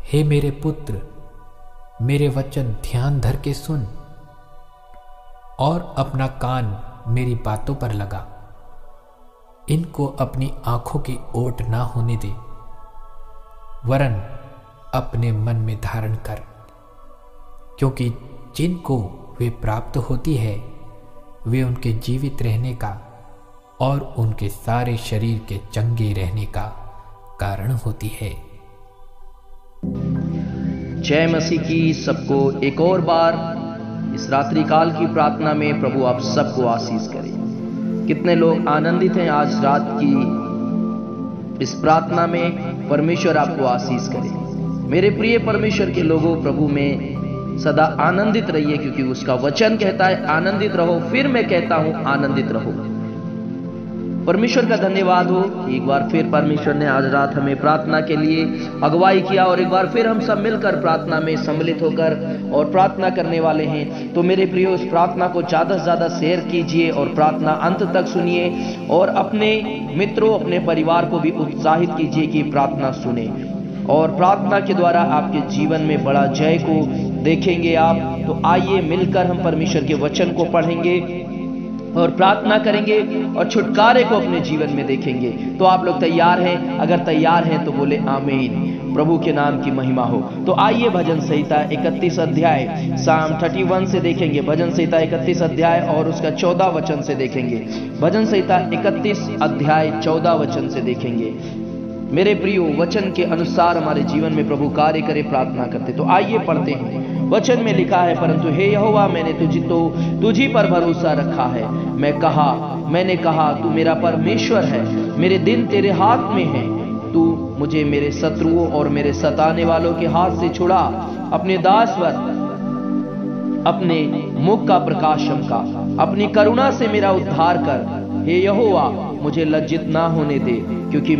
हे मेरे पुत्र, मेरे वचन ध्यान धर के सुन और अपना कान मेरी बातों पर लगा। इनको अपनी आंखों की ओट ना होने दे, वरन अपने मन में धारण कर, क्योंकि जिनको वे प्राप्त होती है वे उनके जीवित रहने का और उनके सारे शरीर के चंगे रहने का कारण होती है। जय मसीह की सबको एक और बार इस रात्रि काल की प्रार्थना में प्रभु आप सबको आशीष करे। कितने लोग आनंदित हैं आज रात की इस प्रार्थना में। परमेश्वर आपको आशीष करे। मेरे प्रिय परमेश्वर के लोगों, प्रभु में सदा आनंदित रहिए, क्योंकि उसका वचन कहता है आनंदित रहो। फिर मैं कहता हूं आनंदित रहो। परमेश्वर का धन्यवाद हो कि एक बार फिर परमेश्वर ने आज रात हमें प्रार्थना के लिए अगुवाई किया और एक बार फिर हम सब मिलकर प्रार्थना में सम्मिलित होकर और प्रार्थना करने वाले हैं। तो मेरे प्रियो, इस प्रार्थना को ज्यादा से ज्यादा शेयर कीजिए और प्रार्थना अंत तक सुनिए और अपने मित्रों, अपने परिवार को भी उत्साहित कीजिए कि प्रार्थना सुने और प्रार्थना के द्वारा आपके जीवन में बड़ा जय को देखेंगे आप। तो आइए मिलकर हम परमेश्वर के वचन को पढ़ेंगे और प्रार्थना करेंगे और छुटकारे को अपने जीवन में देखेंगे। तो आप लोग तैयार हैं? अगर तैयार हैं तो बोले आमीन। प्रभु के नाम की महिमा हो। तो आइए भजन संहिता 31 अध्याय साम 31 से देखेंगे। भजन संहिता 31 अध्याय और उसका 14 वचन से देखेंगे। भजन संहिता 31 अध्याय 14 वचन से देखेंगे। मेरे प्रियो, वचन के अनुसार हमारे जीवन में प्रभु कार्य करे, प्रार्थना करते। तो आइए पढ़ते हैं। वचन में लिखा है, परंतु हे यहोवा, मैंने तुझी पर भरोसा रखा है। मैंने कहा तू मेरा परमेश्वर है, मेरे दिन तेरे हाथ में है। तू मुझे मेरे शत्रुओं और मेरे सताने वालों के हाथ से छुड़ा। अपने दास पर अपने मुख का प्रकाशम का, अपनी करुणा से मेरा उद्धार कर। हे यहोवा, मुझे लज्जित ना होने दे, क्योंकि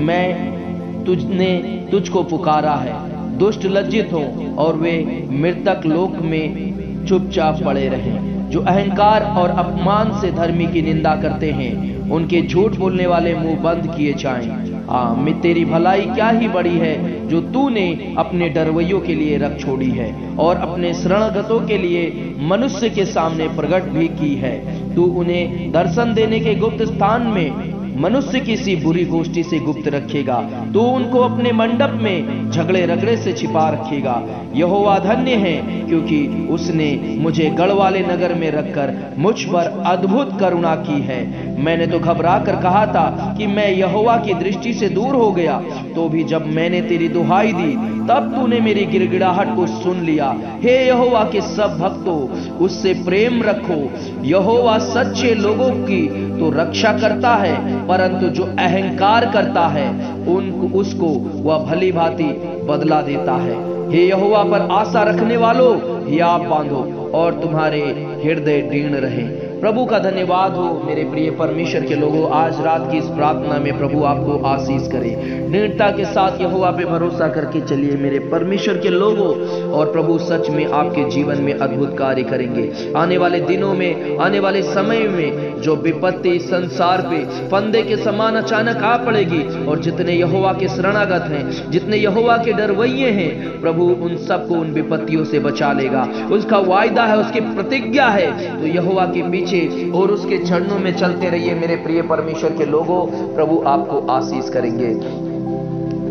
तुझको पुकारा है। दुष्ट लज्जित हो और वे मृतक लोक में चुपचाप पड़े रहें। जो अहंकार और अपमान से धर्मी की निंदा करते हैं, उनके झूठ बोलने वाले मुंह बंद किए जाएं। तेरी भलाई क्या ही बड़ी है, जो तूने अपने डरवैयों के लिए रख छोड़ी है और अपने शरणगतों के लिए मनुष्य के सामने प्रकट भी की है। तू उन्हें दर्शन देने के गुप्त स्थान में मनुष्य की सी बुरी गोष्ठी से गुप्त रखेगा। तू उनको अपने मंडप में झगड़े रगड़े से छिपा रखेगा। यहोवा धन्य है, क्योंकि उसने मुझे गढ़वाले नगर में रखकर मुझ पर अद्भुत करुणा की है। मैंने तो घबरा कर कहा था कि मैं यहोवा की दृष्टि से दूर हो गया। तो भी जब मैंने तेरी दुहाई दी, तब तूने मेरी गिड़गिड़ाहट को सुन लिया। हे यहोवा के सब भक्तों, उससे प्रेम रखो। यहोवा सच्चे लोगों की तो रक्षा करता है, परंतु जो अहंकार करता है उसको वह भली भांति बदला देता है। हे यहोवा पर आशा रखने वालों, हियाव बांधो और तुम्हारे हृदय दृढ़ रहे। प्रभु का धन्यवाद हो। मेरे प्रिय परमेश्वर के लोगों, आज रात की इस प्रार्थना में प्रभु आपको आशीष करे। दृढ़ता के साथ यहोवा पे भरोसा करके चलिए मेरे परमेश्वर के लोगों, और प्रभु सच में आपके जीवन में अद्भुत कार्य करेंगे। आने वाले दिनों में, आने वाले समय में जो विपत्ति संसार पे फंदे के समान अचानक आ पड़ेगी, और जितने यहोवा के शरणागत हैं, जितने यहोवा के डरवैये हैं, प्रभु उन सबको उन विपत्तियों से बचा लेगा। उसका वायदा है, उसकी प्रतिज्ञा है। तो यहोवा के पीछे और उसके चरणों में चलते रहिए मेरे प्रिय परमेश्वर के लोगों, प्रभु आपको आशीष करेंगे।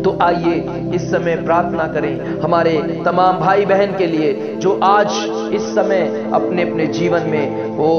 तो आइए इस समय प्रार्थना करें हमारे तमाम भाई बहन के लिए, जो आज इस समय अपने अपने जीवन में वो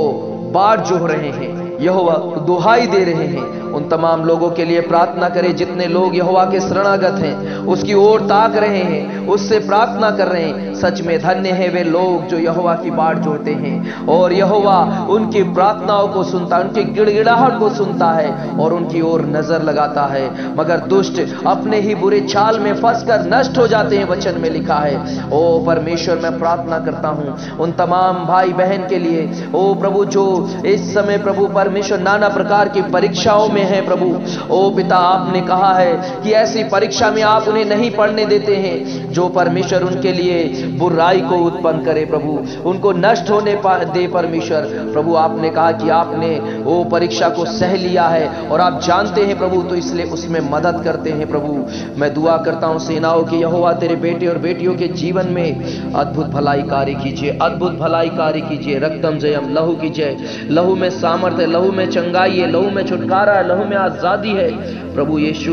बाढ़ जोह रहे हैं, यहोवा दुहाई दे रहे हैं। उन तमाम लोगों के लिए प्रार्थना करें। जितने लोग यहोवा के शरणागत हैं, उसकी ओर ताक रहे हैं, उससे प्रार्थना कर रहे हैं। सच में धन्य है वे लोग जो यहोवा की बाढ़ जोहते हैं, और यहोवा उनकी प्रार्थनाओं को सुनता है, उनकी गिड़गिड़ाहट को सुनता है और उनकी ओर नजर लगाता है। मगर दुष्ट अपने ही बुरे चाल में फंसकर नष्ट हो जाते हैं, वचन में लिखा है। ओ परमेश्वर, मैं प्रार्थना करता हूं उन तमाम भाई बहन के लिए, ओ प्रभु, जो इस समय प्रभु पर परमेश्वर नाना प्रकार की परीक्षाओं में है प्रभु। ओ पिता, आपने कहा है कि ऐसी परीक्षा में आप उन्हें नहीं पढ़ने देते हैं जो परमेश्वर उनके लिए बुराई को उत्पन्न करे प्रभु, उनको नष्ट होने दे परमेश्वर। प्रभु आपने कहा कि आपने वो परीक्षा को सह लिया है और आप जानते हैं प्रभु, तो इसलिए उसमें मदद करते हैं प्रभु। मैं दुआ करता हूं सेनाओं के यहोवा तेरे बेटे और बेटियों के जीवन में अद्भुत भलाई कार्य कीजिए, अद्भुत भलाई कार्य कीजिए। रक्तम जयम, लहू की जय। लहू में सामर्थ्य है, लहू में चंगाई है, लहू में छुटकारा है, लहू में आजादी है प्रभु यीशु।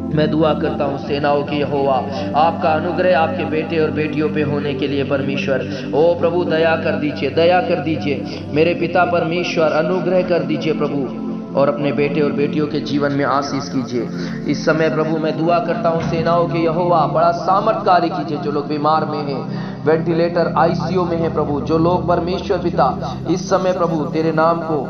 मैं दुआ करता हूं सेनाओं की यहोवा, आपका अनुग्रह आपके बेटे और बेटियों पे होने के लिए परमेश्वर। ओ प्रभु दया कर दीजिए, दया कर दीजिए मेरे पिता परमेश्वर, अनुग्रह कर दीजिए प्रभु, और अपने बेटे और बेटियों के जीवन में आशीष कीजिए। इस समय प्रभु मैं दुआ करता हूं सेनाओं के यहोवा, बड़ा सामर्थ्यकारी कीजिए। जो लोग बीमार में हैं, वेंटिलेटर आईसीयू में है प्रभु, जो लोग परमेश्वर पिता इस समय प्रभु तेरे नाम को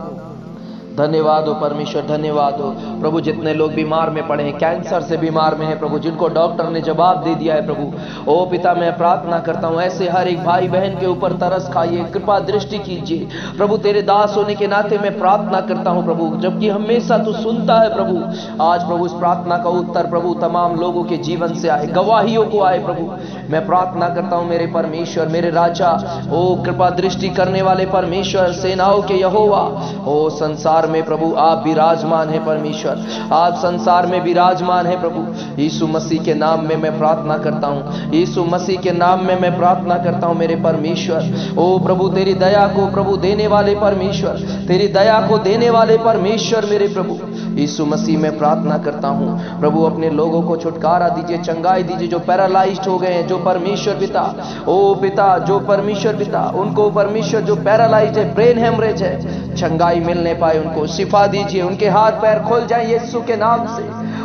धन्यवाद हो परमेश्वर, धन्यवाद हो प्रभु। जितने लोग बीमार में पड़े हैं, कैंसर से बीमार में है प्रभु, जिनको डॉक्टर ने जवाब दे दिया है प्रभु, ओ पिता मैं प्रार्थना करता हूं ऐसे हर एक भाई बहन के ऊपर तरस खाइए, कृपा दृष्टि कीजिए प्रभु। तेरे दास होने के नाते मैं प्रार्थना करता हूं प्रभु, जबकि हमेशा तू सुनता है प्रभु। आज प्रभु इस प्रार्थना का उत्तर प्रभु तमाम लोगों के जीवन से आए, गवाहियों को आए प्रभु। मैं प्रार्थना करता हूं मेरे परमेश्वर, मेरे राजा, ओ कृपा दृष्टि करने वाले परमेश्वर, सेनाओं के यहोवा, ओ संसार में प्रभु आप विराजमान है परमेश्वर, आप संसार में विराजमान है प्रभु। यीशु मसीह के नाम में मैं प्रार्थना करता हूं, यीशु मसीह के नाम में मैं प्रार्थना करता हूं मेरे परमेश्वर। ओ प्रभु तेरी दया को प्रभु देने वाले परमेश्वर, तेरी दया को देने वाले परमेश्वर मेरे प्रभु यीशु मसीह में प्रार्थना करता हूं प्रभु। अपने लोगों को छुटकारा दीजिए, चंगाई दीजिए, जो पैरालाइज्ड हो गए हैं, जो परमेश्वर पिता, ओ पिता जो परमेश्वर पिता उनको परमेश्वर जो पैरालाइज्ड है, ब्रेन हेमरेज है, चंगाई मिलने पाए, उनको शिफा दीजिए, उनके हाथ पैर खोल जाए यीशु के नाम से।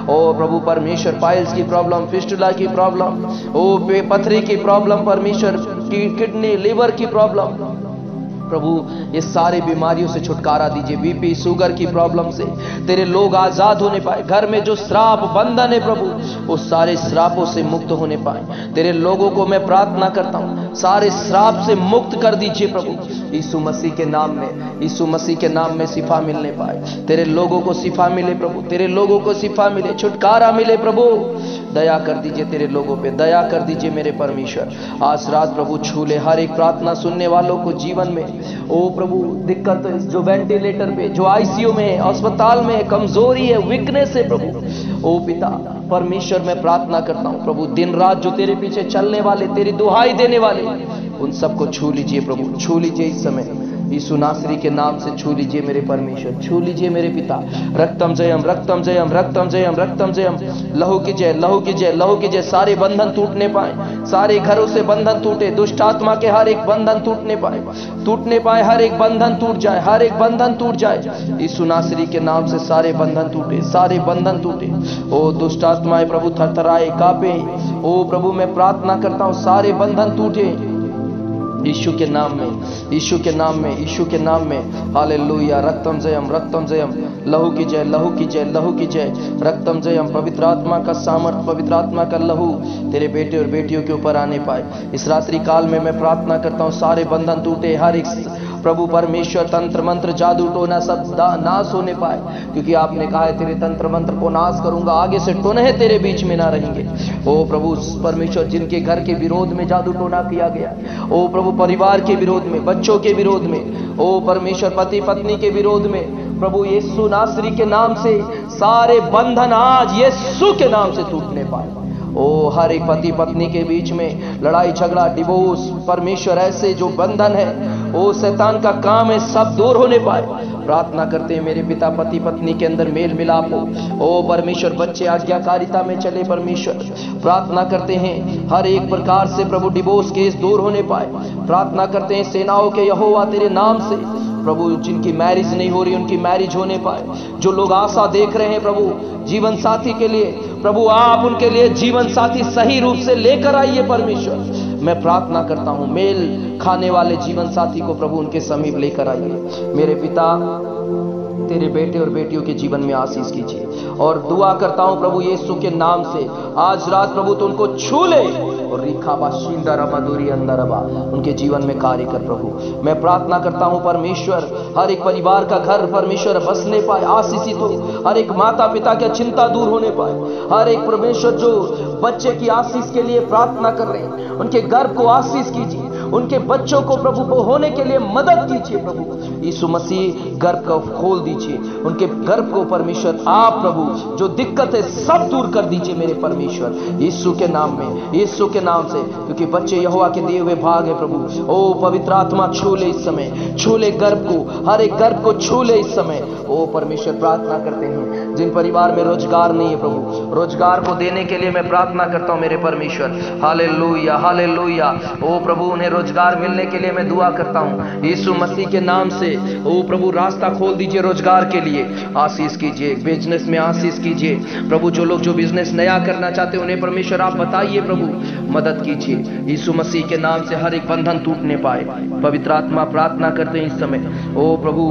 ओ प्रभु परमेश्वर पाइल्स की प्रॉब्लम, फिस्टुला की प्रॉब्लम, ओ पथरी की प्रॉब्लम परमेश्वर, की किडनी लिवर की प्रॉब्लम प्रभु, ये सारी बीमारियों से छुटकारा दीजिए। बीपी शुगर की प्रॉब्लम से तेरे लोग आजाद होने पाए, घर में जो श्राप बंधन है प्रभु उस सारे श्रापों से मुक्त होने पाए। तेरे लोगों को मैं प्रार्थना करता हूं सारे श्राप से मुक्त कर दीजिए प्रभु यीशु मसीह के नाम में, यीशु मसीह के नाम में शिफा मिलने पाए। तेरे लोगों को शिफा मिले प्रभु, तेरे लोगों को शिफा मिले, छुटकारा मिले प्रभु। दया कर दीजिए तेरे लोगों पे, दया कर दीजिए मेरे परमेश्वर। आज रात प्रभु छू ले हर एक प्रार्थना सुनने वालों को जीवन में। ओ प्रभु दिक्कत जो वेंटिलेटर पे, जो आईसीयू में है, अस्पताल में है, कमजोरी है, वीकनेस है प्रभु, ओ पिता परमेश्वर मैं प्रार्थना करता हूं प्रभु, दिन रात जो तेरे पीछे चलने वाले, तेरी दुहाई देने वाले, उन सबको छू लीजिए प्रभु, छू लीजिए इस समय यीशु नासरी के नाम से, छू लीजिए मेरे परमेश्वर, छू लीजिए मेरे पिता। रक्तम जयम, रक्तम जयम, रक्तम जयम, रक्तम जयम, लहू की जय, लहू की जय, लहू की जय। सारे बंधन टूटने पाए, सारे घरों से बंधन टूटे, दुष्ट आत्मा के हर एक बंधन टूटने पाए, हर एक बंधन टूट जाए, हर एक बंधन टूट जाए यीशु नासरी के नाम से। सारे बंधन टूटे, सारे बंधन टूटे। ओ दुष्ट आत्माएं प्रभु थरथराए, कांपे। ओ प्रभु मैं प्रार्थना करता हूं सारे बंधन टूटे यीशु के नाम में, यीशु के नाम में, यीशु के नाम में। हालेलुया। रक्तम जयम, रक्तम जयम, लहू की जय, लहू की जय, लहू की जय। रक्तम जयम, पवित्र आत्मा का सामर्थ, पवित्र आत्मा का लहू तेरे बेटे और बेटियों के ऊपर आने पाए। इस रात्रि काल में मैं प्रार्थना करता हूं सारे बंधन टूटे, हर एक प्रभु परमेश्वर तंत्र मंत्र जादू टोना सब नाश होने पाए, क्योंकि आपने कहा है तेरे तंत्र मंत्र को नाश करूंगा, आगे से टोने तेरे बीच में ना रहेंगे। ओ प्रभु परमेश्वर जिनके घर के विरोध में जादू टोना किया गया, ओ प्रभु परिवार के विरोध में, बच्चों के विरोध में, ओ परमेश्वर पति पत्नी के विरोध में, प्रभु यीशु नासरी के नाम से सारे बंधन आज यीशु के नाम से टूटने पाए। ओ हर एक पति पत्नी के बीच में लड़ाई झगड़ा, डिवोर्स, परमेश्वर ऐसे जो बंधन है, ओ शैतान का काम है, सब दूर होने पाए। प्रार्थना करते हैं मेरे पिता पति पत्नी के अंदर मेल मिलाप हो। ओ परमेश्वर बच्चे आज्ञाकारिता में चले परमेश्वर। प्रार्थना करते हैं हर एक प्रकार से प्रभु डिवोर्स केस दूर होने पाए। प्रार्थना करते हैं सेनाओं के यहोवा तेरे नाम से प्रभु जिनकी मैरिज नहीं हो रही उनकी मैरिज होने पाए। जो लोग आशा देख रहे हैं प्रभु जीवन साथी के लिए, प्रभु आप उनके लिए जीवन साथी सही रूप से लेकर आइए परमेश्वर। मैं प्रार्थना करता हूं मेल खाने वाले जीवन साथी को प्रभु उनके समीप लेकर आइए। मेरे पिता तेरे बेटे और बेटियों के जीवन में आशीष कीजिए और दुआ करता हूं प्रभु यीशु के नाम से आज रात प्रभु तो उनको छू ले, और रिखाबा शिंदरा मधुरी अंदरबा उनके जीवन में कार्य कर प्रभु। मैं प्रार्थना करता हूं परमेश्वर, हर एक परिवार का घर परमेश्वर बसने पाए, आशीषित हो। हर एक माता पिता की चिंता दूर होने पाए। हर एक परमेश्वर जो बच्चे की आशीष के लिए प्रार्थना कर रहे हैं, उनके गर्भ को आशीष कीजिए, उनके बच्चों को प्रभु को होने के लिए मदद कीजिए प्रभु। यीशु मसीह गर्भ को खोल दीजिए, उनके गर्भ को परमेश्वर आप प्रभु जो दिक्कत है सब दूर कर दीजिए मेरे परमेश्वर, यीशु के नाम में, यीशु के नाम से। क्योंकि बच्चे यहोवा के दिए हुए भाग है प्रभु। ओ पवित्र आत्मा छू ले इस समय, छू ले गर्भ को, हर एक गर्भ को छू ले इस समय। ओ परमेश्वर प्रार्थना करते हैं जिन परिवार में रोजगार नहीं है प्रभु, रोजगार को देने के लिए मैं प्रार्थना करता हूं मेरे परमेश्वर। Hallelujah hallelujah. ओ प्रभु उन्हें रोजगार मिलने के लिए मैं दुआ करता हूं यीशु मसीह के नाम से। ओ प्रभु रास्ता खोल दीजिए रोजगार के लिए, आशीष कीजिए, बिजनेस में आशीष कीजिए प्रभु। जो लोग जो बिजनेस नया करना चाहते हैं उन्हें परमेश्वर आप बताइए प्रभु, मदद कीजिए यीशु मसीह के नाम से। हर एक बंधन टूटने पाए। पवित्र आत्मा प्रार्थना करते हैं इस समय। ओ प्रभु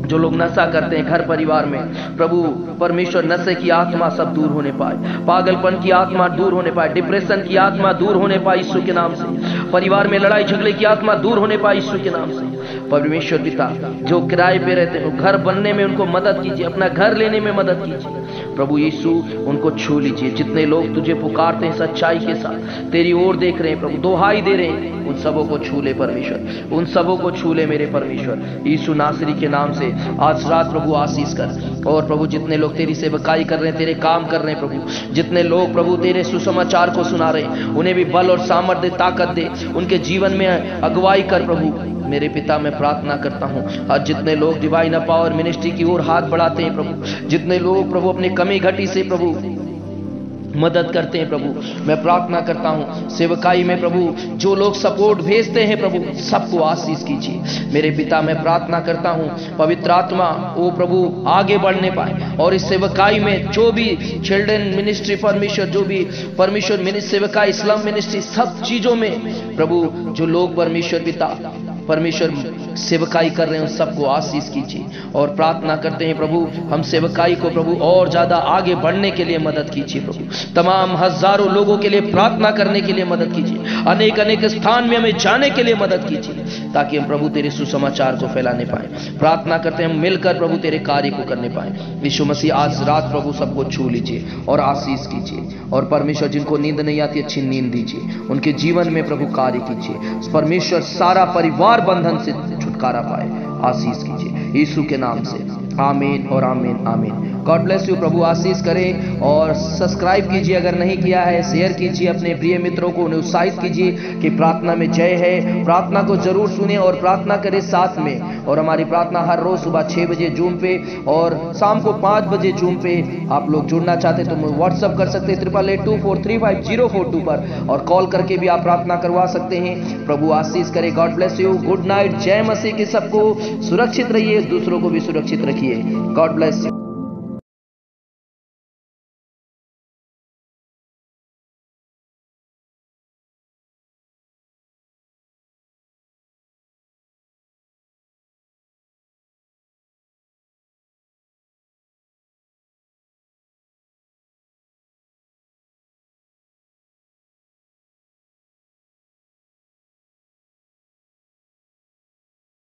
जो लोग नशा करते हैं घर परिवार में प्रभु परमेश्वर, नशे की आत्मा सब दूर होने पाए, पागलपन की आत्मा दूर होने पाए, डिप्रेशन की आत्मा दूर होने पाए यीशु के नाम से। परिवार में लड़ाई झगड़े की आत्मा दूर होने पाए यीशु के नाम से। परमेश्वर पिता जो किराए पे रहते हैं घर बनने में उनको मदद कीजिए, अपना घर लेने में मदद कीजिए प्रभु यीशु। उनको छू लीजिए। जितने लोग तुझे पुकारते हैं सच्चाई के साथ, तेरी ओर देख रहे हैं प्रभु, दोहाई दे रहे हैं, उन सबों को छू ले परमेश्वर, उन सबों को छू ले मेरे परमेश्वर यीशु नासरी के नाम से। आज रात प्रभु आशीष कर। और प्रभु जितने लोग तेरी सेवकाई कर रहे हैं, तेरे काम कर रहे हैं प्रभु, जितने लोग प्रभु तेरे सुसमाचार को सुना रहे हैं, उन्हें भी बल और सामर्थ्य ताकत दे, उनके जीवन में अगुवाई कर प्रभु मेरे पिता। मैं प्रार्थना करता हूं आज जितने लोग डिवाइन पावर मिनिस्ट्री की ओर हाथ बढ़ाते हैं प्रभु, जितने लोग प्रभु अपनी कमी घटी से प्रभु मदद करते हैं प्रभु, मैं प्रार्थना करता हूं सेवकाई में प्रभु जो लोग सपोर्ट भेजते हैं प्रभु सबको आशीष कीजिए मेरे पिता। मैं प्रार्थना करता हूं पवित्र आत्मा ओ प्रभु आगे बढ़ने पाए, और इस सेवकाई में जो भी चिल्ड्रन मिनिस्ट्री परमेश्वर, जो भी परमेश्वर मिनिस्ट्री सेवकाई, इस्लाम मिनिस्ट्री, सब चीजों में प्रभु जो लोग परमेश्वर पिता परमेश्वर सेवकाई कर रहे हैं उन सबको आशीष कीजिए। और प्रार्थना करते हैं प्रभु हम सेवकाई को प्रभु और ज्यादा आगे बढ़ने के लिए मदद कीजिए प्रभु। तमाम हजारों लोगों के लिए प्रार्थना करने के लिए मदद कीजिए, अनेक अनेक स्थान में हमें जाने के लिए मदद कीजिए ताकि हम प्रभु तेरे सुसमाचार को फैलाने पाए। प्रार्थना करते हैं हम मिलकर प्रभु तेरे कार्य को करने पाए। यीशु मसीह आज रात प्रभु सबको छू लीजिए और आशीष कीजिए। और परमेश्वर जिनको नींद नहीं आती अच्छी नींद दीजिए, उनके जीवन में प्रभु कार्य कीजिए परमेश्वर। सारा परिवार बंधन से छुटकारा पाए, आशीष कीजिए यीशु के नाम से। आमीन और आमीन आमीन। God bless you. प्रभु आशीष करें। और सब्सक्राइब कीजिए अगर नहीं किया है, शेयर कीजिए अपने प्रिय मित्रों को, उन्हें उत्साहित कीजिए कि प्रार्थना में जय है। प्रार्थना को जरूर सुने और प्रार्थना करें साथ में। और हमारी प्रार्थना हर रोज सुबह 6 बजे जूम पे और शाम को 5 बजे जूम पे। आप लोग जुड़ना चाहते तो व्हाट्सअप कर सकते हैं 8882435042 पर, और कॉल करके भी आप प्रार्थना करवा सकते हैं। प्रभु आशीष करे। God bless you. Good night. जय मसीह की। सबको सुरक्षित रहिए, दूसरों को भी सुरक्षित रखिए। God bless you.